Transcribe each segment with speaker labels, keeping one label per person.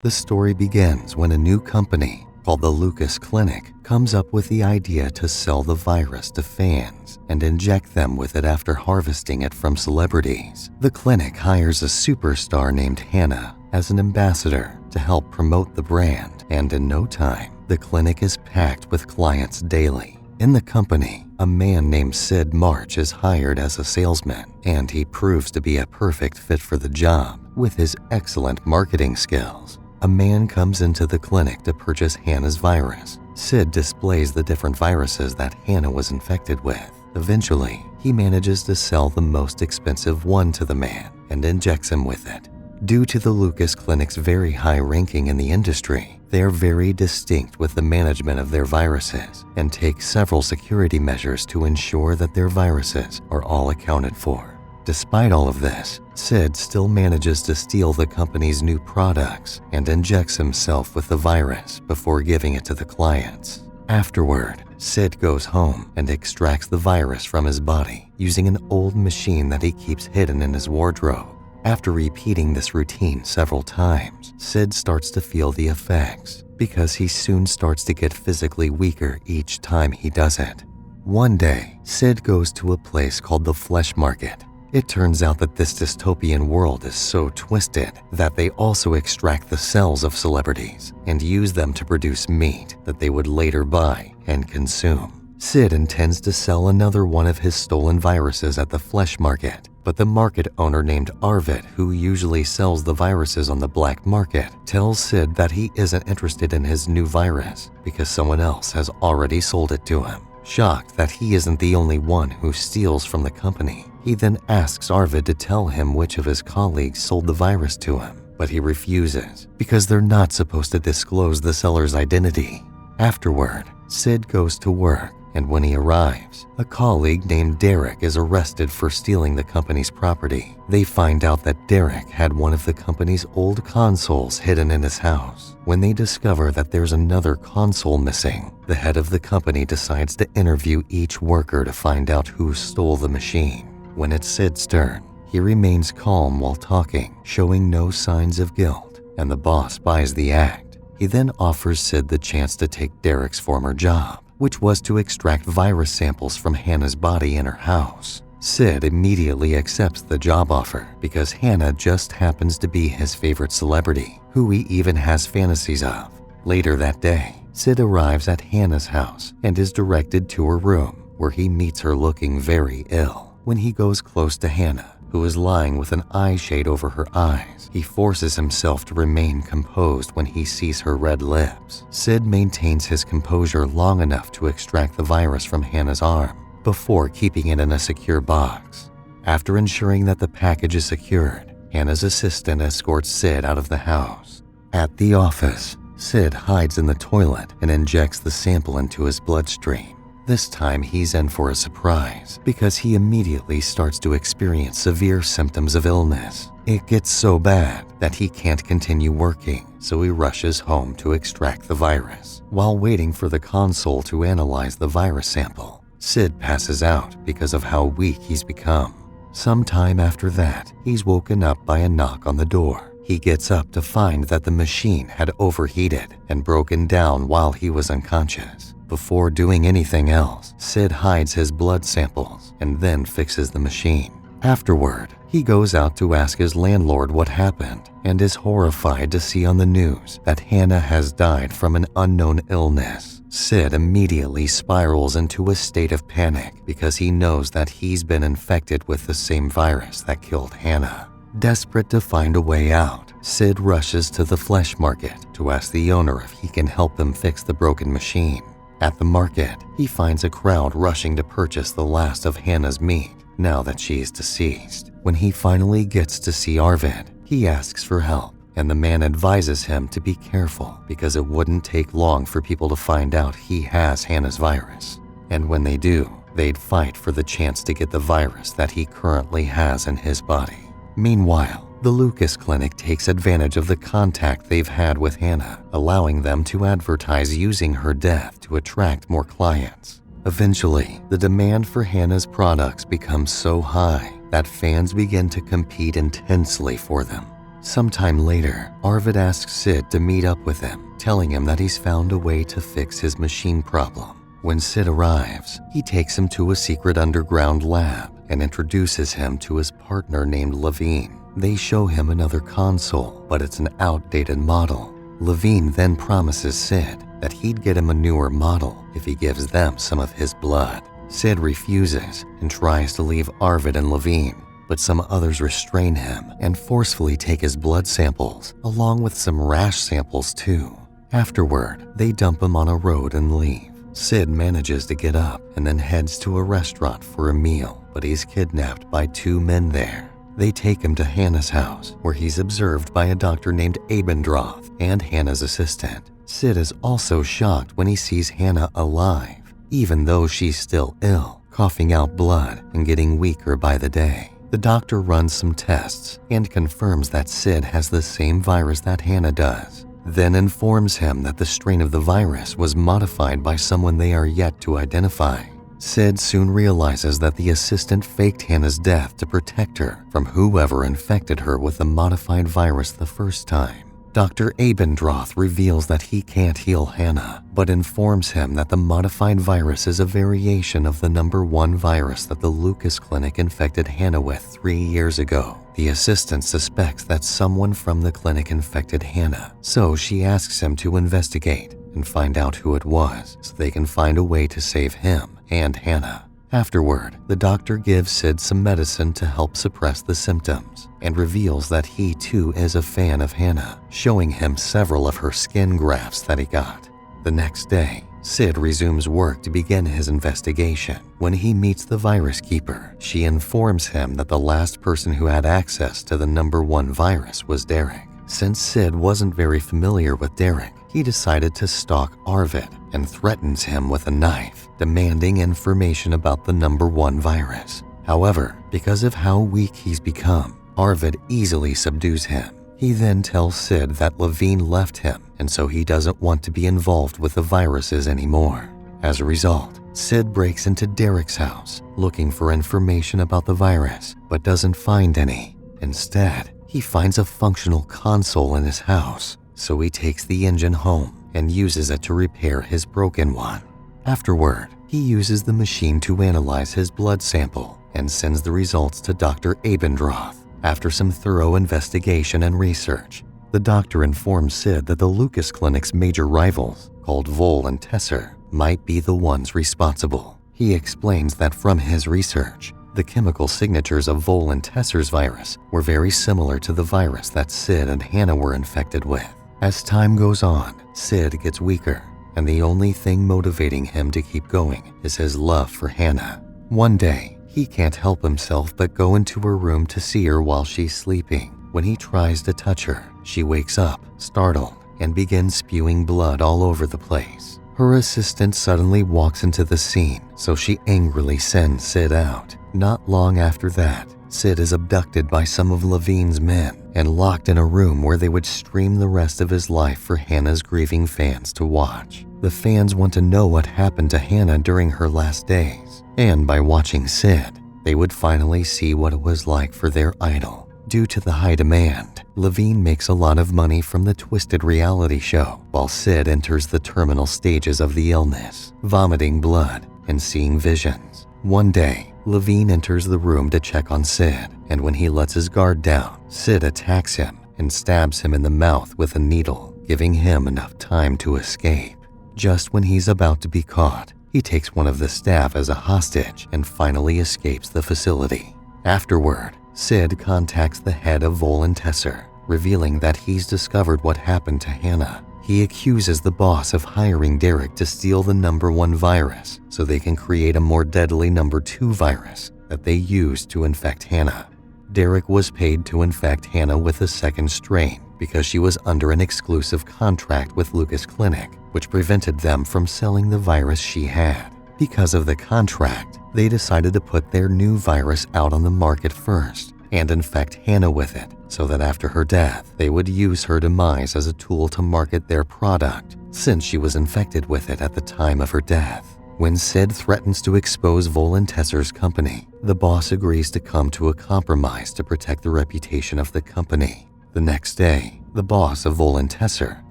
Speaker 1: The story begins when a new company called the Lucas Clinic comes up with the idea to sell the virus to fans and inject them with it after harvesting it from celebrities. The clinic hires a superstar named Hannah as an ambassador to help promote the brand, and in no time, the clinic is packed with clients daily. In the company, a man named Sid March is hired as a salesman, and he proves to be a perfect fit for the job with his excellent marketing skills. A man comes into the clinic to purchase Hannah's virus. Sid displays the different viruses that Hannah was infected with. Eventually, he manages to sell the most expensive one to the man and injects him with it. Due to the Lucas Clinic's very high ranking in the industry, they are very distinct with the management of their viruses and take several security measures to ensure that their viruses are all accounted for. Despite all of this, Sid still manages to steal the company's new products and injects himself with the virus before giving it to the clients. Afterward, Sid goes home and extracts the virus from his body using an old machine that he keeps hidden in his wardrobe. After repeating this routine several times, Sid starts to feel the effects because he soon starts to get physically weaker each time he does it. One day, Sid goes to a place called the Flesh Market. It turns out that this dystopian world is so twisted that they also extract the cells of celebrities and use them to produce meat that they would later buy and consume. Sid intends to sell another one of his stolen viruses at the Flesh Market, but the market owner named Arvid, who usually sells the viruses on the black market, tells Sid that he isn't interested in his new virus because someone else has already sold it to him. Shocked that he isn't the only one who steals from the company, he then asks Arvid to tell him which of his colleagues sold the virus to him, but he refuses because they're not supposed to disclose the seller's identity. Afterward, Sid goes to work, and when he arrives, a colleague named Derek is arrested for stealing the company's property. They find out that Derek had one of the company's old consoles hidden in his house. When they discover that there's another console missing, the head of the company decides to interview each worker to find out who stole the machine. When it's Sid's turn, he remains calm while talking, showing no signs of guilt, and the boss buys the act. He then offers Sid the chance to take Derek's former job, which was to extract virus samples from Hannah's body in her house. Sid immediately accepts the job offer because Hannah just happens to be his favorite celebrity, who he even has fantasies of. Later that day, Sid arrives at Hannah's house and is directed to her room, where he meets her looking very ill. When he goes close to Hannah, who is lying with an eye shade over her eyes, he forces himself to remain composed when he sees her red lips. Sid maintains his composure long enough to extract the virus from Hannah's arm before keeping it in a secure box. After ensuring that the package is secured, Hannah's assistant escorts Sid out of the house. At the office, Sid hides in the toilet and injects the sample into his bloodstream. This time he's in for a surprise because he immediately starts to experience severe symptoms of illness. It gets so bad that he can't continue working, so he rushes home to extract the virus. While waiting for the console to analyze the virus sample, Sid passes out because of how weak he's become. Sometime after that, he's woken up by a knock on the door. He gets up to find that the machine had overheated and broken down while he was unconscious. Before doing anything else, Sid hides his blood samples and then fixes the machine. Afterward, he goes out to ask his landlord what happened and is horrified to see on the news that Hannah has died from an unknown illness. Sid immediately spirals into a state of panic because he knows that he's been infected with the same virus that killed Hannah. Desperate to find a way out, Sid rushes to the Flesh Market to ask the owner if he can help them fix the broken machine. At the market, he finds a crowd rushing to purchase the last of Hannah's meat now that she is deceased. When he finally gets to see Arvid, he asks for help, and the man advises him to be careful because it wouldn't take long for people to find out he has Hannah's virus. And when they do, they'd fight for the chance to get the virus that he currently has in his body. Meanwhile, the Lucas Clinic takes advantage of the contact they've had with Hannah, allowing them to advertise using her death to attract more clients. Eventually, the demand for Hannah's products becomes so high that fans begin to compete intensely for them. Sometime later, Arvid asks Sid to meet up with him, telling him that he's found a way to fix his machine problem. When Sid arrives, he takes him to a secret underground lab and introduces him to his partner named Levine. They show him another console, but it's an outdated model. Levine then promises Sid that he'd get him a newer model if he gives them some of his blood. Sid refuses and tries to leave Arvid and Levine, but some others restrain him and forcefully take his blood samples, along with some rash samples too. Afterward, they dump him on a road and leave. Sid manages to get up and then heads to a restaurant for a meal, but he's kidnapped by two men there. They take him to Hannah's house, where he's observed by a doctor named Abendroth and Hannah's assistant. Sid is also shocked when he sees Hannah alive, even though she's still ill, coughing out blood and getting weaker by the day. The doctor runs some tests and confirms that Sid has the same virus that Hannah does, then informs him that the strain of the virus was modified by someone they are yet to identify. Sid soon realizes that the assistant faked Hannah's death to protect her from whoever infected her with the modified virus the first time. Dr. Abendroth reveals that he can't heal Hannah, but informs him that the modified virus is a variation of the number 1 virus that the Lucas clinic infected Hannah with 3 years ago. The assistant suspects that someone from the clinic infected Hannah, so she asks him to investigate and find out who it was so they can find a way to save him and Hannah. Afterward, the doctor gives Sid some medicine to help suppress the symptoms and reveals that he too is a fan of Hannah, showing him several of her skin grafts that he got. The next day, Sid resumes work to begin his investigation. When he meets the virus keeper, she informs him that the last person who had access to the number 1 virus was Derek. Since Sid wasn't very familiar with Derek, he decided to stalk Arvid and threatens him with a knife, demanding information about the number 1 virus. However, because of how weak he's become, Arvid easily subdues him. He then tells Sid that Levine left him, and so he doesn't want to be involved with the viruses anymore. As a result, Sid breaks into Derek's house, looking for information about the virus, but doesn't find any. Instead, he finds a functional console in his house, so he takes the engine home and uses it to repair his broken one. Afterward, he uses the machine to analyze his blood sample and sends the results to Dr. Abendroth. After some thorough investigation and research, the doctor informs Sid that the Lucas clinic's major rivals, called Vol and Tesser, might be the ones responsible. He explains that from his research, the chemical signatures of Vol and Tesser's virus were very similar to the virus that Sid and Hannah were infected with. As time goes on, Sid gets weaker, and the only thing motivating him to keep going is his love for Hannah. One day, he can't help himself but go into her room to see her while she's sleeping. When he tries to touch her, she wakes up, startled, and begins spewing blood all over the place. Her assistant suddenly walks into the scene, so she angrily sends Sid out. Not long after that, Sid is abducted by some of Levine's men and locked in a room where they would stream the rest of his life for Hannah's grieving fans to watch. The fans want to know what happened to Hannah during her last days, and by watching Sid, they would finally see what it was like for their idol. Due to the high demand, Levine makes a lot of money from the twisted reality show, while Sid enters the terminal stages of the illness, vomiting blood and seeing visions. One day, Levine enters the room to check on Sid, and when he lets his guard down, Sid attacks him and stabs him in the mouth with a needle, giving him enough time to escape. Just when he's about to be caught, he takes one of the staff as a hostage and finally escapes the facility. Afterward, Sid contacts the head of Vol and Tesser, revealing that he's discovered what happened to Hannah. He accuses the boss of hiring Derek to steal the number 1 virus so they can create a more deadly number 2 virus that they use to infect Hannah. Derek was paid to infect Hannah with a second strain because she was under an exclusive contract with Lucas Clinic, which prevented them from selling the virus she had. Because of the contract, they decided to put their new virus out on the market first and infect Hannah with it, so that after her death, they would use her demise as a tool to market their product, since she was infected with it at the time of her death. When Sid threatens to expose Vol and Tesser's company, the boss agrees to come to a compromise to protect the reputation of the company. The next day, the boss of Volantesser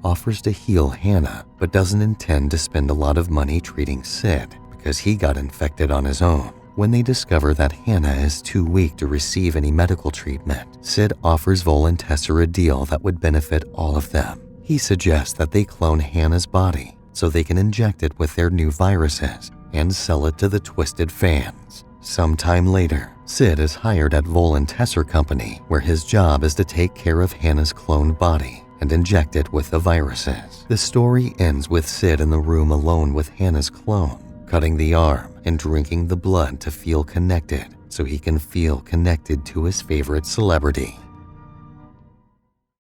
Speaker 1: offers to heal Hannah, but doesn't intend to spend a lot of money treating Sid because he got infected on his own. When they discover that Hannah is too weak to receive any medical treatment, Sid offers Volantesser a deal that would benefit all of them. He suggests that they clone Hannah's body so they can inject it with their new viruses and sell it to the Twisted fans. Sometime later, Sid is hired at Volantesser Company, where his job is to take care of Hannah's cloned body and inject it with the viruses. The story ends with Sid in the room alone with Hannah's clone, cutting the arm and drinking the blood to feel connected so he can feel connected to his favorite celebrity.